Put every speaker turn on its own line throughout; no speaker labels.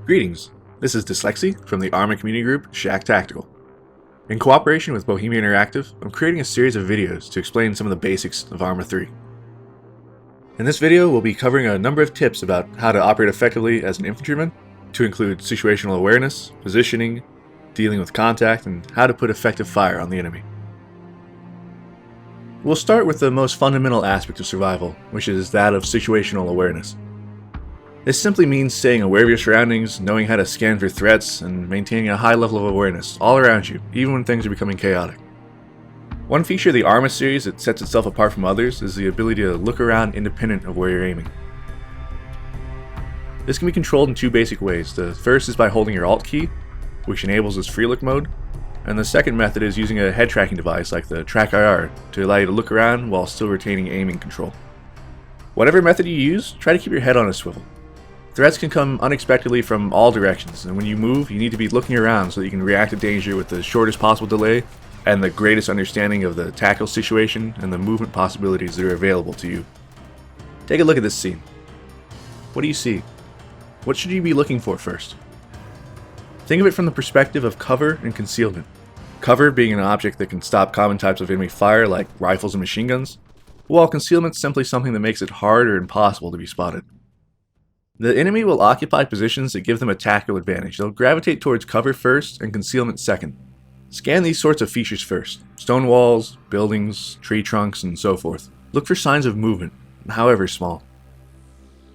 Greetings, this is Dslyecxi from the Arma community group Shack Tactical. In cooperation with Bohemia Interactive, I'm creating a series of videos to explain some of the basics of Arma 3. In this video, we'll be covering a number of tips about how to operate effectively as an infantryman, to include situational awareness, positioning, dealing with contact, and how to put effective fire on the enemy. We'll start with the most fundamental aspect of survival, which is that of situational awareness. This simply means staying aware of your surroundings, knowing how to scan for threats, and maintaining a high level of awareness all around you, even when things are becoming chaotic. One feature of the Arma series that sets itself apart from others is the ability to look around independent of where you're aiming. This can be controlled in two basic ways. The first is by holding your Alt key, which enables this free look mode, and the second method is using a head tracking device like the Track IR to allow you to look around while still retaining aiming control. Whatever method you use, try to keep your head on a swivel. Threats can come unexpectedly from all directions, and when you move, you need to be looking around so that you can react to danger with the shortest possible delay and the greatest understanding of the tactical situation and the movement possibilities that are available to you. Take a look at this scene. What do you see? What should you be looking for first? Think of it from the perspective of cover and concealment. Cover being an object that can stop common types of enemy fire like rifles and machine guns, while concealment is simply something that makes it hard or impossible to be spotted. The enemy will occupy positions that give them a tactical advantage. They'll gravitate towards cover first and concealment second. Scan these sorts of features first: stone walls, buildings, tree trunks, and so forth. Look for signs of movement, however small.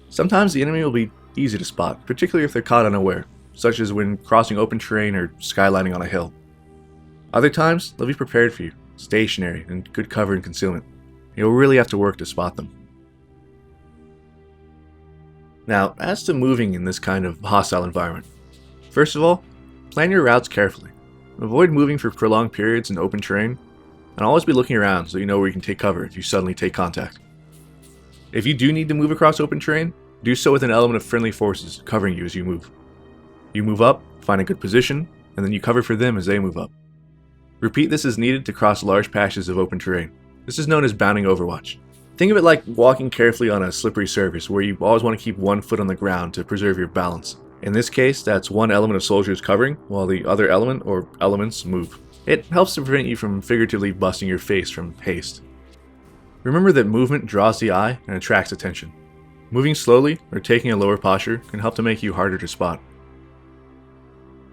Sometimes the enemy will be easy to spot, particularly if they're caught unaware, such as when crossing open terrain or skylining on a hill. Other times, they'll be prepared for you, stationary, and good cover and concealment. You'll really have to work to spot them. Now, as to moving in this kind of hostile environment, first of all, plan your routes carefully. Avoid moving for prolonged periods in open terrain, and always be looking around so you know where you can take cover if you suddenly take contact. If you do need to move across open terrain, do so with an element of friendly forces covering you as you move. You move up, find a good position, and then you cover for them as they move up. Repeat this as needed to cross large patches of open terrain. This is known as bounding overwatch. Think of it like walking carefully on a slippery surface where you always want to keep one foot on the ground to preserve your balance. In this case, that's one element of soldiers covering while the other element or elements move. It helps to prevent you from figuratively busting your face from haste. Remember that movement draws the eye and attracts attention. Moving slowly or taking a lower posture can help to make you harder to spot.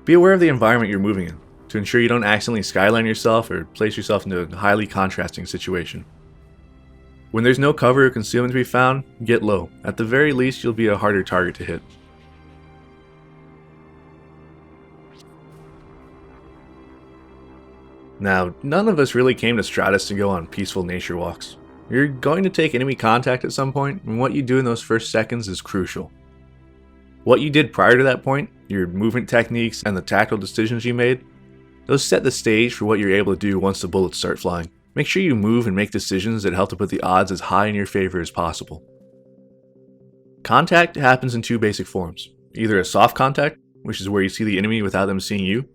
Be aware of the environment you're moving in to ensure you don't accidentally skyline yourself or place yourself into a highly contrasting situation. When there's no cover or concealment to be found, get low. At the very least, you'll be a harder target to hit. Now, none of us really came to Stratus to go on peaceful nature walks. You're going to take enemy contact at some point, and what you do in those first seconds is crucial. What you did prior to that point, your movement techniques and the tactical decisions you made, those set the stage for what you're able to do once the bullets start flying. Make sure you move and make decisions that help to put the odds as high in your favor as possible. Contact happens in two basic forms. Either a soft contact, which is where you see the enemy without them seeing you,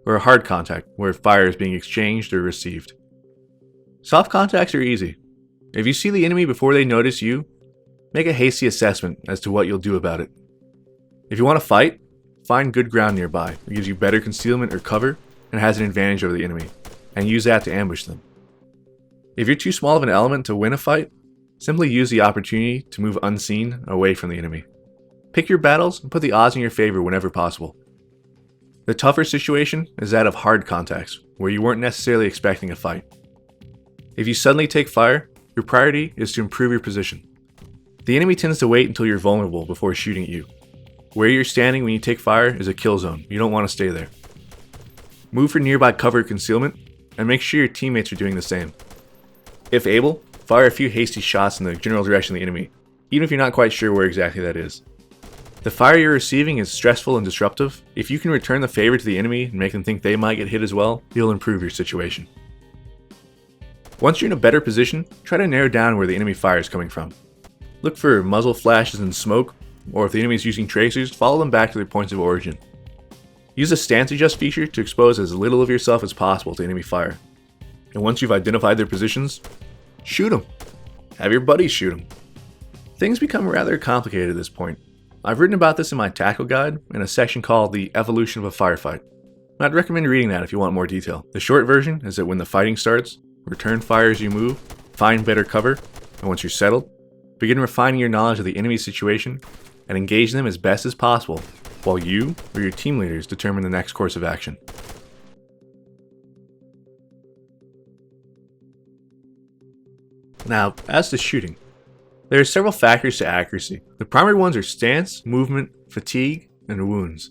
or a hard contact, where fire is being exchanged or received. Soft contacts are easy. If you see the enemy before they notice you, make a hasty assessment as to what you'll do about it. If you want to fight, find good ground nearby. It gives you better concealment or cover and has an advantage over the enemy, and use that to ambush them. If you're too small of an element to win a fight, simply use the opportunity to move unseen away from the enemy. Pick your battles and put the odds in your favor whenever possible. The tougher situation is that of hard contacts, where you weren't necessarily expecting a fight. If you suddenly take fire, your priority is to improve your position. The enemy tends to wait until you're vulnerable before shooting at you. Where you're standing when you take fire is a kill zone. You don't want to stay there. Move for nearby cover concealment, and make sure your teammates are doing the same. If able, fire a few hasty shots in the general direction of the enemy, even if you're not quite sure where exactly that is. The fire you're receiving is stressful and disruptive. If you can return the favor to the enemy and make them think they might get hit as well, you'll improve your situation. Once you're in a better position, try to narrow down where the enemy fire is coming from. Look for muzzle flashes and smoke, or if the enemy is using tracers, follow them back to their points of origin. Use the stance adjust feature to expose as little of yourself as possible to enemy fire. And once you've identified their positions, shoot them. Have your buddies shoot them. Things become rather complicated at this point. I've written about this in my tactical guide in a section called The Evolution of a Firefight. I'd recommend reading that if you want more detail. The short version is that when the fighting starts, return fire as you move, find better cover, and once you're settled, begin refining your knowledge of the enemy's situation and engage them as best as possible while you or your team leaders determine the next course of action. Now, as to shooting, there are several factors to accuracy. The primary ones are stance, movement, fatigue, and wounds.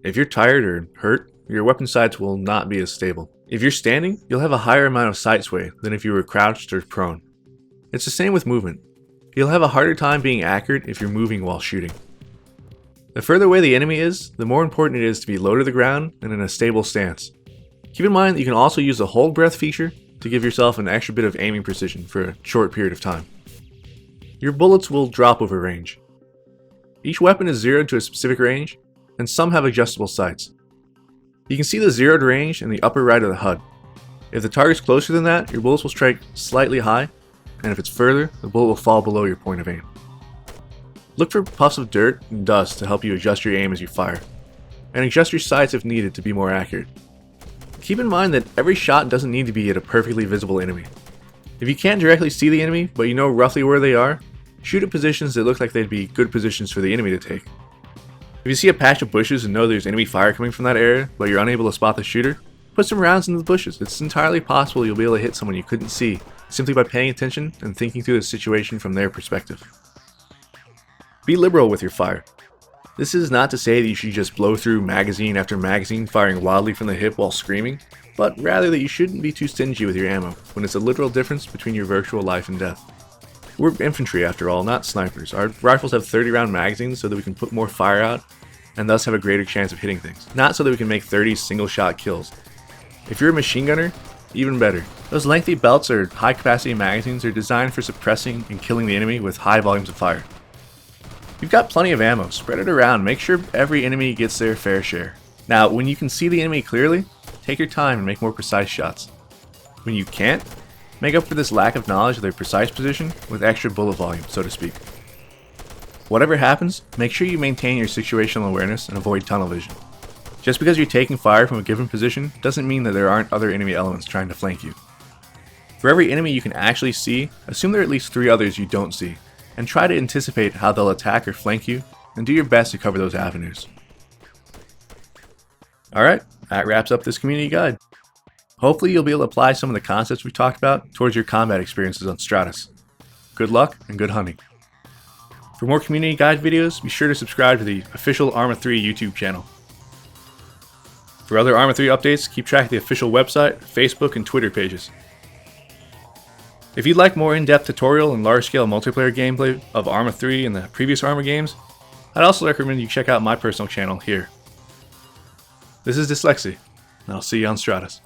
If you're tired or hurt, your weapon sights will not be as stable. If you're standing, you'll have a higher amount of sight sway than if you were crouched or prone. It's the same with movement. You'll have a harder time being accurate if you're moving while shooting. The further away the enemy is, the more important it is to be low to the ground and in a stable stance. Keep in mind that you can also use the hold breath feature to give yourself an extra bit of aiming precision for a short period of time. Your bullets will drop over range. Each weapon is zeroed to a specific range, and some have adjustable sights. You can see the zeroed range in the upper right of the HUD. If the target's closer than that, your bullets will strike slightly high, and if it's further, the bullet will fall below your point of aim. Look for puffs of dirt and dust to help you adjust your aim as you fire, and adjust your sights if needed to be more accurate. Keep in mind that every shot doesn't need to be at a perfectly visible enemy. If you can't directly see the enemy, but you know roughly where they are, shoot at positions that look like they'd be good positions for the enemy to take. If you see a patch of bushes and know there's enemy fire coming from that area, but you're unable to spot the shooter, put some rounds into the bushes. It's entirely possible you'll be able to hit someone you couldn't see, simply by paying attention and thinking through the situation from their perspective. Be liberal with your fire. This is not to say that you should just blow through magazine after magazine firing wildly from the hip while screaming, but rather that you shouldn't be too stingy with your ammo when it's a literal difference between your virtual life and death. We're infantry after all, not snipers. Our rifles have 30-round magazines so that we can put more fire out and thus have a greater chance of hitting things, not so that we can make 30 single-shot kills. If you're a machine gunner, even better. Those lengthy belts or high-capacity magazines are designed for suppressing and killing the enemy with high volumes of fire. You've got plenty of ammo, spread it around, make sure every enemy gets their fair share. Now, when you can see the enemy clearly, take your time and make more precise shots. When you can't, make up for this lack of knowledge of their precise position with extra bullet volume, so to speak. Whatever happens, make sure you maintain your situational awareness and avoid tunnel vision. Just because you're taking fire from a given position doesn't mean that there aren't other enemy elements trying to flank you. For every enemy you can actually see, assume there are at least 3 others you don't see, and try to anticipate how they'll attack or flank you, and do your best to cover those avenues. Alright, that wraps up this community guide. Hopefully you'll be able to apply some of the concepts we talked about towards your combat experiences on Stratus. Good luck and good hunting. For more community guide videos, be sure to subscribe to the official Arma 3 YouTube channel. For other Arma 3 updates, keep track of the official website, Facebook, and Twitter pages. If you'd like more in-depth tutorial and large-scale multiplayer gameplay of Arma 3 and the previous Arma games, I'd also recommend you check out my personal channel here. This is Dslyecxi, and I'll see you on Stratus.